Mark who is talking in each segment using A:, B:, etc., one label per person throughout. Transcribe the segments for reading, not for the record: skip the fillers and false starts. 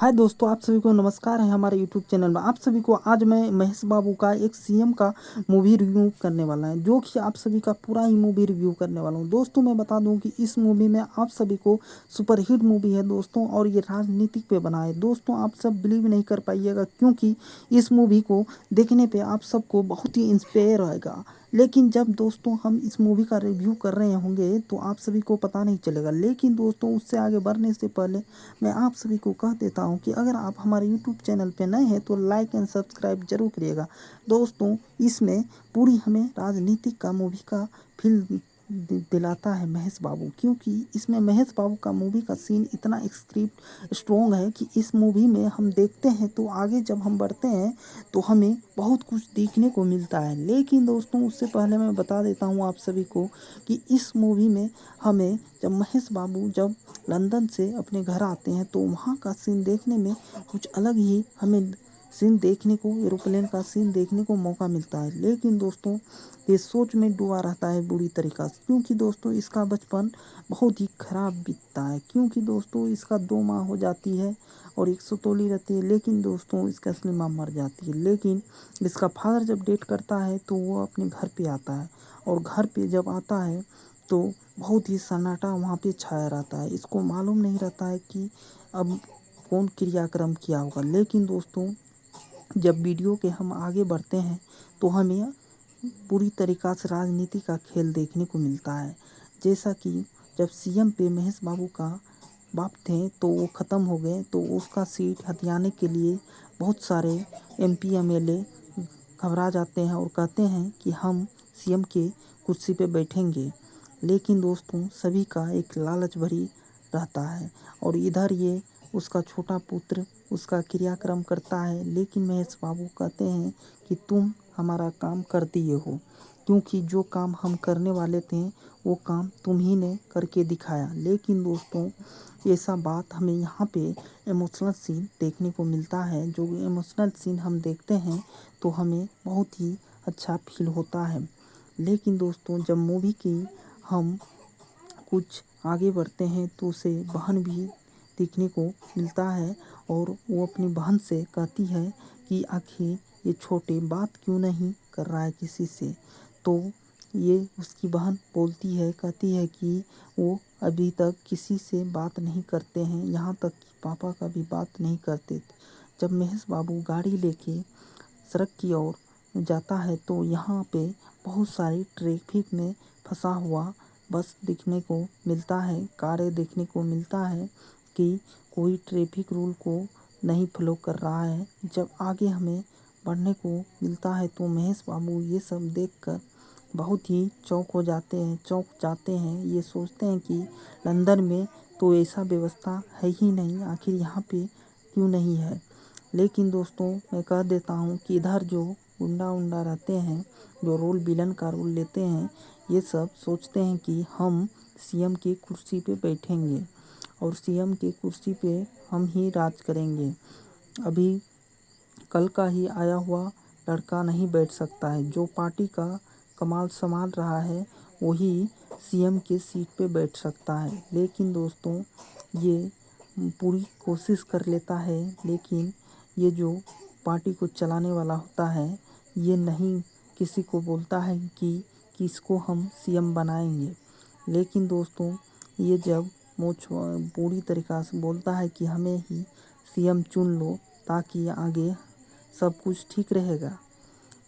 A: हाय दोस्तों, आप सभी को नमस्कार है हमारे यूट्यूब चैनल में। आप सभी को आज मैं महेश बाबू का एक सीएम का मूवी रिव्यू करने वाला है, जो कि आप सभी का पूरा ही मूवी रिव्यू करने वाला हूं। दोस्तों मैं बता दूं कि इस मूवी में आप सभी को सुपरहिट मूवी है दोस्तों, और ये राजनीतिक पे बना है दोस्तों। आप सब बिलीव नहीं कर पाइएगा, क्योंकि इस मूवी को देखने पे आप सबको बहुत ही इंस्पायर होएगा। लेकिन जब दोस्तों हम इस मूवी का रिव्यू कर रहे होंगे तो आप सभी को पता नहीं चलेगा। लेकिन दोस्तों उससे आगे बढ़ने से पहले मैं आप सभी को कह देता हूं कि अगर आप हमारे यूट्यूब चैनल पे नए हैं तो लाइक एंड सब्सक्राइब जरूर करिएगा। दोस्तों इसमें पूरी हमें राजनीतिक का मूवी का फील दिलाता है महेश बाबू, क्योंकि इसमें महेश बाबू का मूवी का सीन इतना स्क्रिप्ट स्ट्रॉन्ग है कि इस मूवी में हम देखते हैं तो आगे जब हम बढ़ते हैं तो हमें बहुत कुछ देखने को मिलता है। लेकिन दोस्तों उससे पहले मैं बता देता हूँ आप सभी को कि इस मूवी में हमें जब महेश बाबू जब लंदन से अपने घर आते हैं तो वहाँ का सीन देखने में कुछ अलग ही हमें सीन देखने को, एरोप्लेन का सीन देखने को मौका मिलता है। लेकिन दोस्तों ये सोच में डूबा रहता है बुरी तरीक़ा से, क्योंकि दोस्तों इसका बचपन बहुत ही ख़राब बीतता है। क्योंकि दोस्तों इसका 2 माह हो जाती है और 100 तोली रहती है, लेकिन दोस्तों इसका असली माँ मर जाती है। लेकिन इसका फादर जब डेट करता है तो वो अपने घर पे आता है, और घर पे जब आता है तो बहुत ही सन्नाटा वहाँ पे छाया रहता है। इसको मालूम नहीं रहता है कि अब कौन क्रियाक्रम किया होगा। लेकिन दोस्तों जब वीडियो के हम आगे बढ़ते हैं तो हमें पूरी तरीक़ा से राजनीति का खेल देखने को मिलता है। जैसा कि जब सीएम पे महेश बाबू का बाप थे तो वो ख़त्म हो गए, तो उसका सीट हथियाने के लिए बहुत सारे एमपी एमएलए घबरा जाते हैं और कहते हैं कि हम सीएम के कुर्सी पे बैठेंगे। लेकिन दोस्तों सभी का एक लालच भरी रहता है, और इधर ये उसका छोटा पुत्र उसका क्रियाक्रम करता है। लेकिन महेश बाबू कहते हैं कि तुम हमारा काम कर दिए हो, क्योंकि जो काम हम करने वाले थे वो काम तुम ही ने करके दिखाया। लेकिन दोस्तों ऐसा बात हमें यहाँ पे इमोशनल सीन देखने को मिलता है। जो इमोशनल सीन हम देखते हैं तो हमें बहुत ही अच्छा फील होता है। लेकिन दोस्तों जब मूवी की हम कुछ आगे बढ़ते हैं तो उसे बहन भी देखने को मिलता है, और वो अपनी बहन से कहती है कि आखिर ये छोटे बात क्यों नहीं कर रहा है किसी से। तो ये उसकी बहन बोलती है, कहती है कि वो अभी तक किसी से बात नहीं करते हैं, यहाँ तक कि पापा का भी बात नहीं करते। जब महेश बाबू गाड़ी लेके सड़क की ओर जाता है तो यहाँ पे बहुत सारी ट्रैफिक में फंसा हुआ बस देखने को मिलता है, कारें देखने को मिलता है कि कोई ट्रैफिक रूल को नहीं फॉलो कर रहा है। जब आगे हमें बढ़ने को मिलता है तो महेश बाबू ये सब देखकर बहुत ही चौंक जाते हैं। ये सोचते हैं कि लंदन में तो ऐसा व्यवस्था है ही नहीं, आखिर यहाँ पे क्यों नहीं है। लेकिन दोस्तों मैं कह देता हूँ कि इधर जो गुंडा रहते हैं, जो रोल विलन का रोल लेते हैं, ये सब सोचते हैं कि हम सीएम की कुर्सी पे बैठेंगे और सीएम की कुर्सी पे हम ही राज करेंगे। अभी कल का ही आया हुआ लड़का नहीं बैठ सकता है, जो पार्टी का कमाल संभाल रहा है वही सीएम के सीट पे बैठ सकता है। लेकिन दोस्तों ये पूरी कोशिश कर लेता है, लेकिन ये जो पार्टी को चलाने वाला होता है ये नहीं किसी को बोलता है कि किसको हम सीएम बनाएंगे। लेकिन दोस्तों ये जब मुझ पूरी तरीक़ा से बोलता है कि हमें ही सीएम चुन लो ताकि आगे सब कुछ ठीक रहेगा।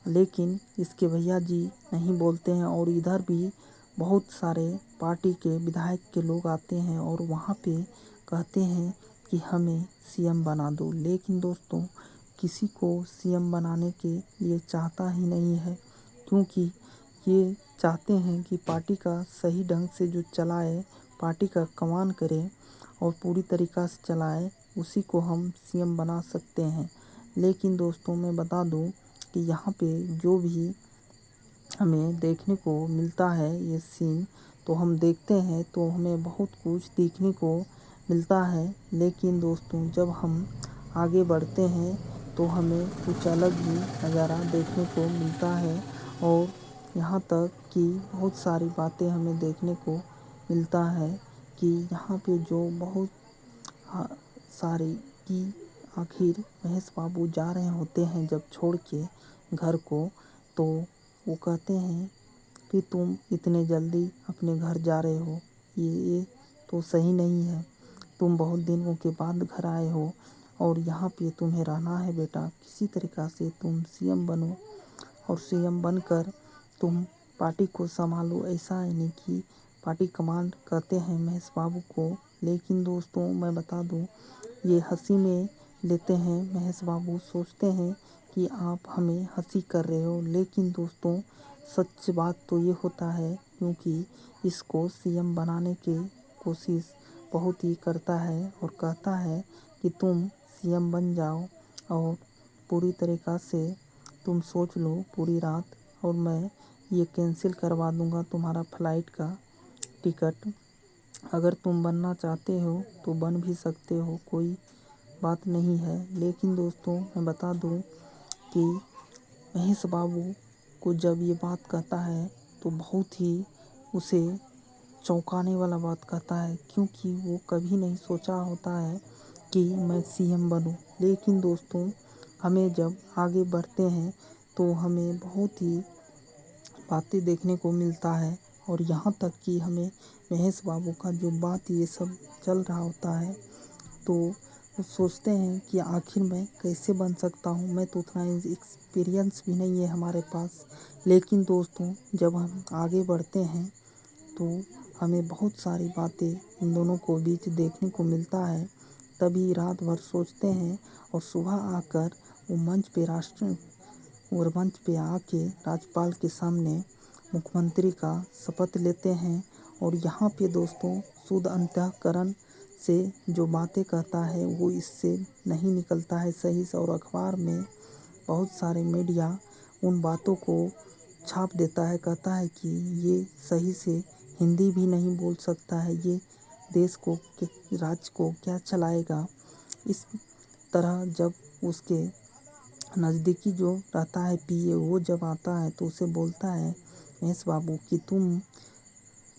A: लेकिन इसके भैया जी नहीं बोलते हैं, और इधर भी बहुत सारे पार्टी के विधायक के लोग आते हैं और वहाँ पे कहते हैं कि हमें सीएम बना दो। लेकिन दोस्तों किसी को सीएम बनाने के लिए चाहता ही नहीं है, क्योंकि ये चाहते हैं कि पार्टी का सही ढंग से जो चलाए, पार्टी का कमान करे और पूरी तरीक़ा से चलाए, उसी को हम सीएम बना सकते हैं। लेकिन दोस्तों मैं बता दूं कि यहाँ पे जो भी हमें देखने को मिलता है ये सीन, तो हम देखते हैं तो हमें बहुत कुछ देखने को मिलता है। लेकिन दोस्तों जब हम आगे बढ़ते हैं तो हमें कुछ अलग ही नज़ारा देखने को मिलता है, और यहाँ तक कि बहुत सारी बातें हमें देखने को मिलता है कि यहाँ पे जो बहुत सारी कि आखिर महेश बाबू जा रहे होते हैं जब छोड़ के घर को, तो वो कहते हैं कि तुम इतने जल्दी अपने घर जा रहे हो, ये तो सही नहीं है। तुम बहुत दिनों के बाद घर आए हो और यहाँ पे तुम्हें रहना है बेटा, किसी तरीक़ा से तुम सीएम बनो और सीएम बनकर तुम पार्टी को संभालो। ऐसा है नहीं कि पार्टी कमांड कहते हैं महेश बाबू को, लेकिन दोस्तों मैं बता दूं ये हंसी में लेते हैं। महेश बाबू सोचते हैं कि आप हमें हंसी कर रहे हो, लेकिन दोस्तों सच बात तो ये होता है, क्योंकि इसको सीएम बनाने की कोशिश बहुत ही करता है और कहता है कि तुम सीएम बन जाओ और पूरी तरीक़ा से तुम सोच लो पूरी रात, और मैं ये कैंसिल करवा दूंगा तुम्हारा फ़्लाइट का टिकट। अगर तुम बनना चाहते हो तो बन भी सकते हो, कोई बात नहीं है। लेकिन दोस्तों मैं बता दूं कि महेश बाबू को जब ये बात कहता है तो बहुत ही उसे चौंकाने वाला बात कहता है, क्योंकि वो कभी नहीं सोचा होता है कि मैं सीएम बनूं। लेकिन दोस्तों हमें जब आगे बढ़ते हैं तो हमें बहुत ही बातें देखने को मिलता है, और यहाँ तक कि हमें महेश बाबू का जो बात ये सब चल रहा होता है तो वो सोचते हैं कि आखिर मैं कैसे बन सकता हूँ, मैं तो उतना एक्सपीरियंस भी नहीं है हमारे पास। लेकिन दोस्तों जब हम आगे बढ़ते हैं तो हमें बहुत सारी बातें इन दोनों को बीच देखने को मिलता है। तभी रात भर सोचते हैं और सुबह आकर वो मंच पे आके राज्यपाल के सामने मुख्यमंत्री का शपथ लेते हैं। और यहाँ पे दोस्तों शुद्ध अंतःकरण से जो बातें कहता है वो इससे नहीं निकलता है सही से, और अखबार में बहुत सारे मीडिया उन बातों को छाप देता है, कहता है कि ये सही से हिंदी भी नहीं बोल सकता है, ये देश को राज्य को क्या चलाएगा। इस तरह जब उसके नज़दीकी जो रहता है पीए, वो जब आता है तो उसे बोलता है महेश बाबू कि तुम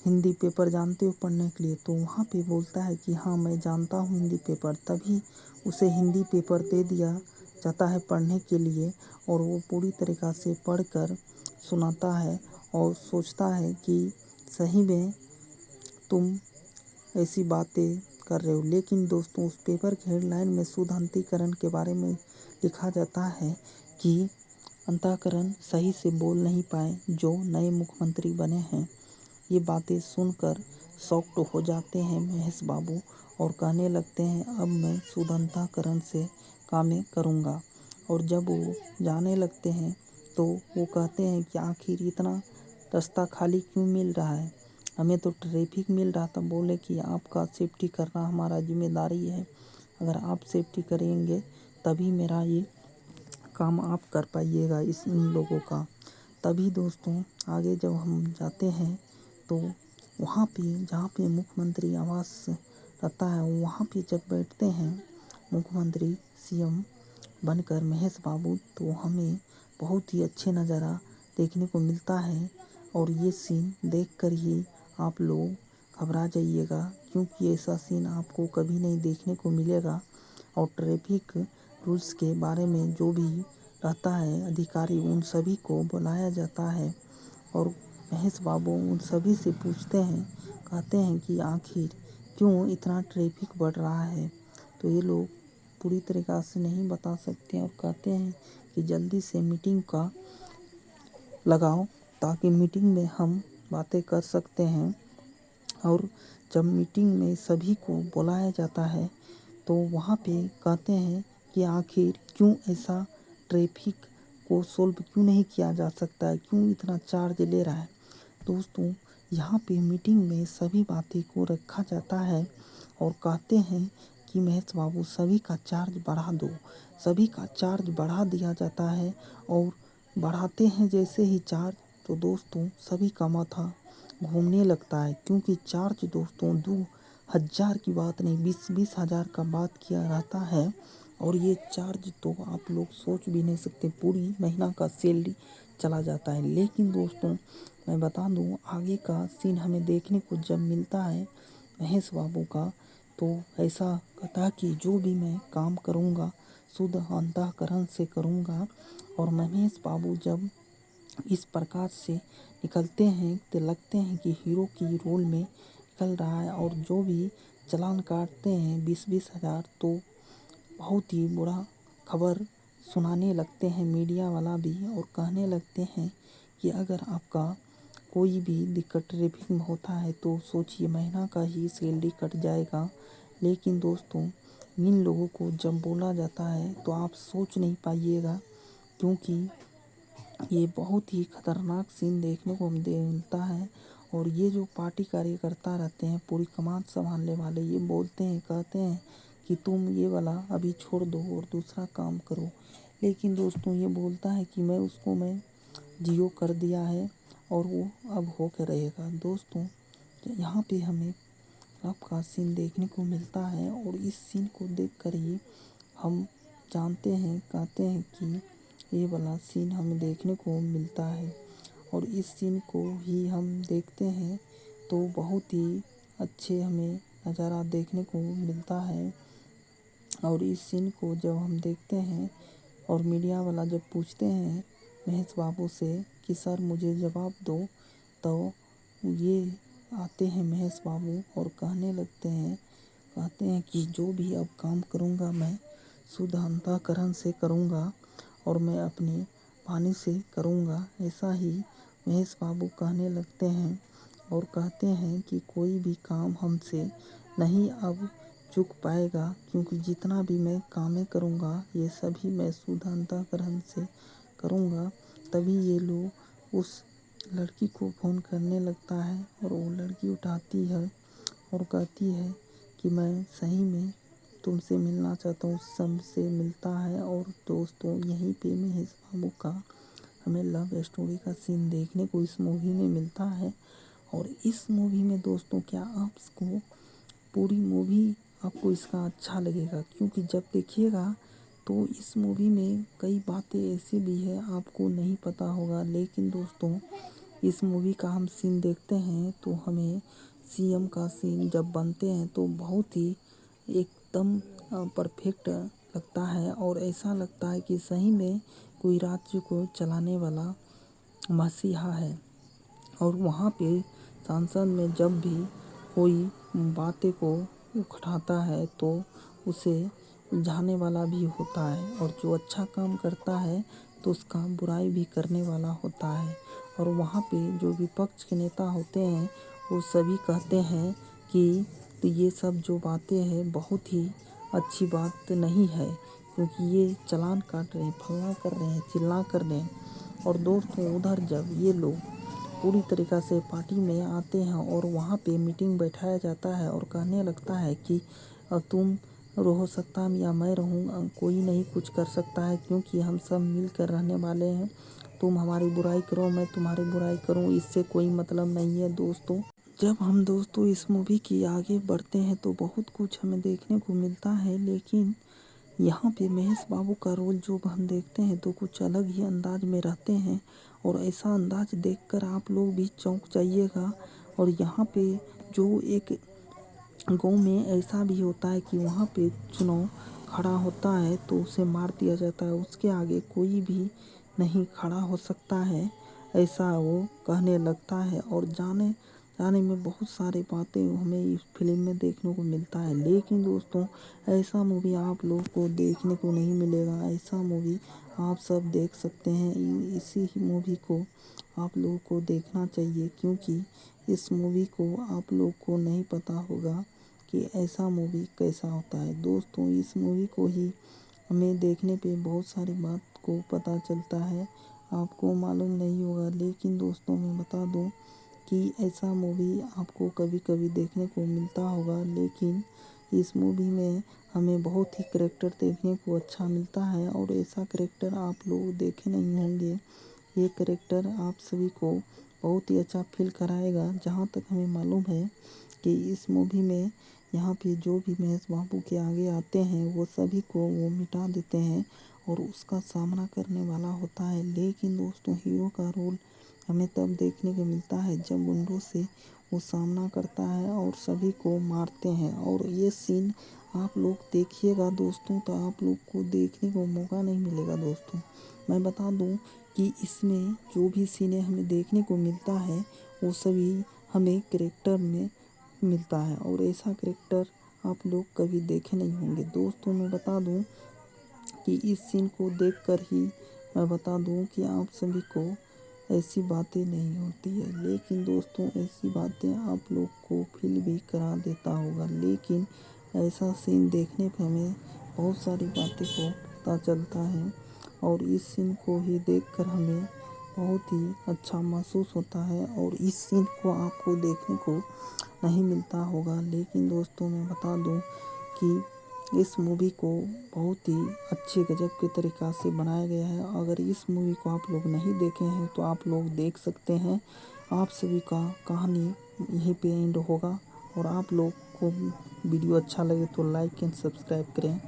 A: हिंदी पेपर जानते हो पढ़ने के लिए, तो वहाँ पे बोलता है कि हाँ मैं जानता हूँ हिंदी पेपर। तभी उसे हिंदी पेपर दे दिया जाता है पढ़ने के लिए, और वो पूरी तरीक़ा से पढ़कर सुनाता है और सोचता है कि सही में तुम ऐसी बातें कर रहे हो। लेकिन दोस्तों उस पेपर के हेडलाइन में शुद्ध अंतःकरण के बारे में लिखा जाता है कि अंतःकरण सही से बोल नहीं पाए जो नए मुख्यमंत्री बने हैं। ये बातें सुनकर शॉक्ड हो जाते हैं महेश बाबू और कहने लगते हैं अब मैं शुद्ध अंतःकरण से कामें करूँगा। और जब वो जाने लगते हैं तो वो कहते हैं कि आखिर इतना रास्ता खाली क्यों मिल रहा है, हमें तो ट्रैफिक मिल रहा था। बोले कि आपका सेफ्टी करना हमारा जिम्मेदारी है, अगर आप सेफ्टी करेंगे तभी मेरा ये काम आप कर पाइएगा इन लोगों का। तभी दोस्तों आगे जब हम जाते हैं तो वहाँ पे जहाँ पे मुख्यमंत्री आवास रहता है वहाँ पे जब बैठते हैं मुख्यमंत्री सीएम बनकर महेश बाबू, तो हमें बहुत ही अच्छे नज़ारा देखने को मिलता है। और ये सीन देखकर ही आप लोग घबरा जाइएगा, क्योंकि ऐसा सीन आपको कभी नहीं देखने को मिलेगा। और ट्रैफिक रूल्स के बारे में जो भी रहता है अधिकारी, उन सभी को बुलाया जाता है और महेश बाबू उन सभी से पूछते हैं, कहते हैं कि आखिर क्यों इतना ट्रैफिक बढ़ रहा है। तो ये लोग पूरी तरीक़ा से नहीं बता सकते और कहते हैं कि जल्दी से मीटिंग का लगाओ ताकि मीटिंग में हम बातें कर सकते हैं। और जब मीटिंग में सभी को बुलाया जाता है तो वहाँ पे कहते हैं कि आखिर क्यों ऐसा ट्रैफिक को सोल्व क्यों नहीं किया जा सकता है, क्यों इतना चार्ज ले रहा है। दोस्तों यहाँ पे मीटिंग में सभी बातें को रखा जाता है और कहते हैं कि महेश बाबू सभी का चार्ज बढ़ा दो। सभी का चार्ज बढ़ा दिया जाता है और बढ़ाते हैं जैसे ही चार्ज, तो दोस्तों सभी का माथा घूमने लगता है, क्योंकि चार्ज दोस्तों 2000 की बात नहीं 20-20 हज़ार का बात किया रहता है। और ये चार्ज तो आप लोग सोच भी नहीं सकते, पूरी महीना का सैलरी चला जाता है। लेकिन दोस्तों मैं बता दूं आगे का सीन हमें देखने को जब मिलता है महेश बाबू का, तो ऐसा था कि जो भी मैं काम करूँगा शुद्ध अंतःकरण से करूँगा। और महेश बाबू जब इस प्रकार से निकलते हैं तो लगते हैं कि हीरो की रोल में निकल रहा है। और जो भी चालान काटते हैं 20-20 हज़ार, तो बहुत ही बुरा खबर सुनाने लगते हैं मीडिया वाला भी, और कहने लगते हैं कि अगर आपका कोई भी दिक्कत ट्रैफिक में होता है तो सोचिए महीना का ही सैलरी कट जाएगा। लेकिन दोस्तों, इन लोगों को जब बोला जाता है तो आप सोच नहीं पाइएगा, क्योंकि ये बहुत ही खतरनाक सीन देखने को मिलता है। और ये जो पार्टी कार्यकर्ता रहते हैं, पूरी कमान संभालने वाले, ये बोलते हैं, कहते हैं कि तुम ये वाला अभी छोड़ दो और दूसरा काम करो। लेकिन दोस्तों, ये बोलता है कि मैं जियो कर दिया है और वो अब हो के रहेगा। दोस्तों, यहाँ पे हमें लव का सीन देखने को मिलता है, और इस सीन को देखकर ही हम जानते हैं, कहते हैं कि ये वाला सीन हमें देखने को मिलता है। और इस सीन को ही हम देखते हैं तो बहुत ही अच्छे हमें नज़ारा देखने को मिलता है। और इस सीन को जब हम देखते हैं और मीडिया वाला जब पूछते हैं महेश बाबू से कि सर मुझे जवाब दो, तो ये आते हैं महेश बाबू और कहते हैं कि जो भी अब काम करूँगा मैं शुद्ध अंतःकरण से करूँगा और मैं अपनी वाणी से करूँगा। ऐसा ही महेश बाबू कहने लगते हैं और कहते हैं कि कोई भी काम हमसे नहीं अब चूक पाएगा, क्योंकि जितना भी मैं कामें करूँगा ये सभी मैं शुद्ध अंतःकरण से करूँगा। तभी ये लोग उस लड़की को फ़ोन करने लगता है और वो लड़की उठाती है और कहती है कि मैं सही में तुमसे मिलना चाहता हूँ, सबसे मिलता है। और दोस्तों, यहीं पे महेश बाबू का हमें लव स्टोरी का सीन देखने को इस मूवी में मिलता है। और इस मूवी में दोस्तों, क्या आपको पूरी मूवी आपको इसका अच्छा लगेगा, क्योंकि जब देखिएगा तो इस मूवी में कई बातें ऐसी भी है आपको नहीं पता होगा। लेकिन दोस्तों, इस मूवी का हम सीन देखते हैं तो हमें सीएम का सीन जब बनते हैं तो बहुत ही एकदम परफेक्ट लगता है, और ऐसा लगता है कि सही में कोई राज्य को चलाने वाला मसीहा है। और वहाँ पे संसद में जब भी कोई बातें को उठाता है तो उसे उलझाने वाला भी होता है, और जो अच्छा काम करता है तो उसका बुराई भी करने वाला होता है। और वहाँ पे जो विपक्ष के नेता होते हैं वो सभी कहते हैं कि तो ये सब जो बातें हैं बहुत ही अच्छी बात नहीं है, क्योंकि ये चालान काट रहे हैं, फलना कर रहे हैं, चिल्ला कर रहे हैं। और दोस्तों, उधर जब ये लोग पूरी तरीक़ा से पार्टी में आते हैं और वहाँ पे मीटिंग बैठाया जाता है और कहने लगता है कि तुम रहो सत्ता में या मैं रहूँ, कोई नहीं कुछ कर सकता है, क्योंकि हम सब मिल कर रहने वाले हैं। तुम हमारी बुराई करो, मैं तुम्हारी बुराई करूँ, इससे कोई मतलब नहीं है। दोस्तों, जब हम दोस्तों इस मूवी की आगे बढ़ते हैं तो बहुत कुछ हमें देखने को मिलता है। लेकिन यहाँ पे महेश बाबू का रोल जो हम देखते हैं तो कुछ अलग ही अंदाज में रहते हैं, और ऐसा अंदाज देखकर आप लोग भी चौंक जाइएगा। और यहाँ पे जो एक गांव में ऐसा भी होता है कि वहाँ पे चुनाव खड़ा होता है तो उसे मार दिया जाता है, उसके आगे कोई भी नहीं खड़ा हो सकता है, ऐसा वो कहने लगता है। और जाने जाने में बहुत सारी बातें हमें इस फिल्म में देखने को मिलता है। लेकिन दोस्तों, ऐसा मूवी आप लोग को देखने को नहीं मिलेगा। ऐसा मूवी आप सब देख सकते हैं। इसी ही मूवी को आप लोगों को देखना चाहिए, क्योंकि इस मूवी को आप लोग को नहीं पता होगा कि ऐसा मूवी कैसा होता है। दोस्तों, इस मूवी को ही हमें देखने पे बहुत सारी बात को पता चलता है, आपको मालूम नहीं होगा। लेकिन दोस्तों, मैं बता दूं कि ऐसा मूवी आपको कभी कभी देखने को मिलता होगा, लेकिन इस मूवी में हमें बहुत ही करैक्टर देखने को अच्छा मिलता है, और ऐसा करैक्टर आप लोग देखे नहीं होंगे। ये करैक्टर आप सभी को बहुत ही अच्छा फील कराएगा। जहाँ तक हमें मालूम है कि इस मूवी में यहाँ पे जो भी महेश बाबू के आगे आते हैं वो सभी को वो मिटा देते हैं और उसका सामना करने वाला होता है। लेकिन दोस्तों, हीरो का रोल हमें तब देखने को मिलता है जब गुंडों से वो सामना करता है और सभी को मारते हैं। और ये सीन आप लोग देखिएगा दोस्तों, तो आप लोग को देखने को मौका नहीं मिलेगा दोस्तों। मैं बता दूं कि इसमें जो भी सीनें हमें देखने को मिलता है वो सभी हमें कैरेक्टर में मिलता है, और ऐसा कैरेक्टर आप लोग कभी देखे नहीं होंगे दोस्तों। मैं बता दूं कि इस सीन को देखकर ही मैं बता दूं कि आप सभी को ऐसी बातें नहीं होती है, लेकिन दोस्तों ऐसी बातें आप लोग को फील भी करा देता होगा। लेकिन ऐसा सीन देखने पे हमें बहुत सारी बातें को पता चलता है, और इस सीन को ही देखकर हमें बहुत ही अच्छा महसूस होता है। और इस सीन को आपको देखने को नहीं मिलता होगा, लेकिन दोस्तों मैं बता दूं कि इस मूवी को बहुत ही अच्छे गजब के तरीक़ा से बनाया गया है। अगर इस मूवी को आप लोग नहीं देखे हैं तो आप लोग देख सकते हैं। आप सभी का कहानी यहीं पे एंड होगा, और आप लोग को वीडियो अच्छा लगे तो लाइक एंड सब्सक्राइब करें।